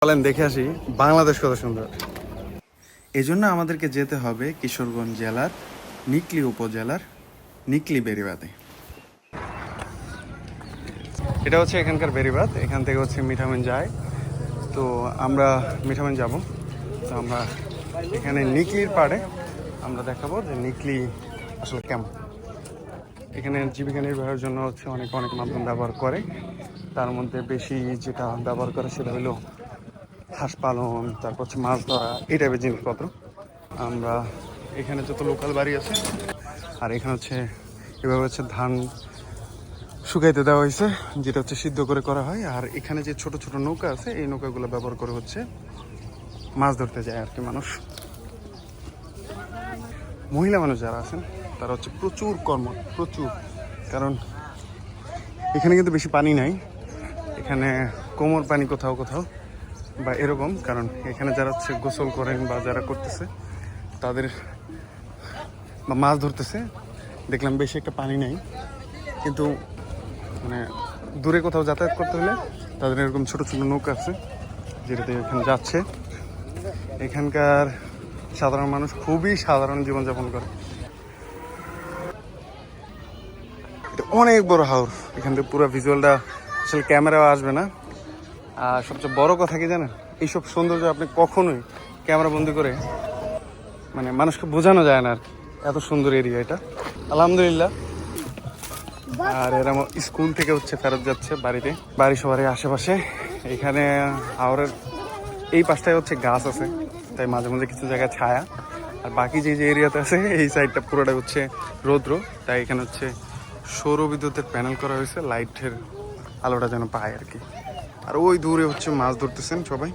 বলেন দেখে আসি বাংলাদেশ কত সুন্দর। এজন্য আমাদেরকে যেতে হবে কিশোরগঞ্জ জেলার নিকলি উপজেলার নিকলি বেড়িবাঁধে। এটা হচ্ছে এখানকার বেড়িবাঁধ, এখান থেকে হচ্ছে মিঠামইন যায়। তো আমরা মিঠামইন যাব। তো আমরা এখানে নিকলির পাড়ে আমরা দেখাবো যে নিকলি আসলে কেমন। এখানে জীবিকা নির্বাহের জন্য হচ্ছে অনেক মাধ্যম ব্যবহার করে। তার মধ্যে বেশি যেটা ব্যবহার করে সেটা হলো হাঁস পালন, তারপর হচ্ছে মাছ ধরা, এই টাইপের জিনিসপত্র। আমরা এখানে যত লোকাল বাড়ি আছে, আর এখানে হচ্ছে এভাবে হচ্ছে ধান শুকাইতে দেওয়া হয়েছে, যেটা হচ্ছে সিদ্ধ করে করা হয়। আর এখানে যে ছোট ছোট নৌকা আছে, এই নৌকাগুলো ব্যবহার করে হচ্ছে মাছ ধরতে যায় আর কি মানুষ। মহিলা মানুষ যারা আছেন তারা হচ্ছে প্রচুর প্রচুর, কারণ এখানে কিন্তু বেশি পানি নাই, এখানে কোমর পানি কোথাও কোথাও বা এরকম। কারণ এখানে যারা হচ্ছে গোসল করেন বা যারা করতেছে তাদের বা মাছ ধরতেছে, দেখলাম বেশি একটা পানি নেই, কিন্তু মানে দূরে কোথাও যাতায়াত করতে হলে তাদের এরকম ছোট ছোট নৌকা আছে যেটাতে এখানে যাচ্ছে। এখানকার সাধারণ মানুষ খুবই সাধারণ জীবনযাপন করে। এটা অনেক বড় হাওর, এখান থেকে পুরো ভিজুয়ালটা আসলে ক্যামেরাও আসবে না। আর সবচেয়ে বড় কথা কি জানেন, এইসব সৌন্দর্য আপনি কখনোই ক্যামেরা বন্দি করে মানে মানুষকে বোঝানো যায় না আর কি। এত সুন্দর এরিয়া এটা, আলহামদুলিল্লাহ। আর এরা স্কুল থেকে হচ্ছে ফেরত যাচ্ছে বাড়িতে, বাড়ি সবারই আশেপাশে। এখানে হাওরের এই পাশটায় হচ্ছে গাছ আছে, তাই মাঝে মাঝে কিছু জায়গায় ছায়া। আর বাকি যে এরিয়াতে আছে এই সাইডটা পুরোটা হচ্ছে রৌদ্র, তাই এখানে হচ্ছে সৌর বিদ্যুতের প্যানেল করা হয়েছে, লাইটের আলোটা যেন পায় আর কি। আর ওই দূরে হচ্ছে মাছ ধরতেছেন সবাই,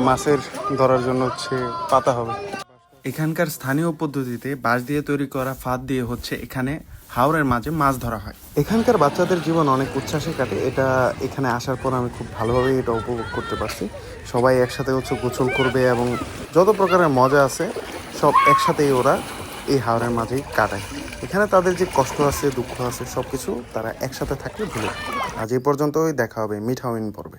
মাছের ধরার জন্য হচ্ছে পাতা হবে। এখানকার স্থানীয় পদ্ধতিতে বাঁশ দিয়ে তৈরি করা ফাঁদ দিয়ে হচ্ছে এখানে হাওরের মাঝে মাছ ধরা হয়। এখানকার বাচ্চাদের জীবন অনেক উচ্ছ্বাসে কাটে। এটা এখানে আসার পর আমি খুব ভালোভাবে এটা উপভোগ করতে পারছি। সবাই একসাথে হচ্ছে গোসল করবে এবং যত প্রকারের মজা আছে সব একসাথেই ওরা এই হাওরের মাঝেই কাটায়। এখানে তাদের যে কষ্ট আছে, দুঃখ আছে, সব কিছু তারা একসাথে থাকলে ভুলে। আজ এই পর্যন্তই, দেখা হবে মিঠামইন পর্বে।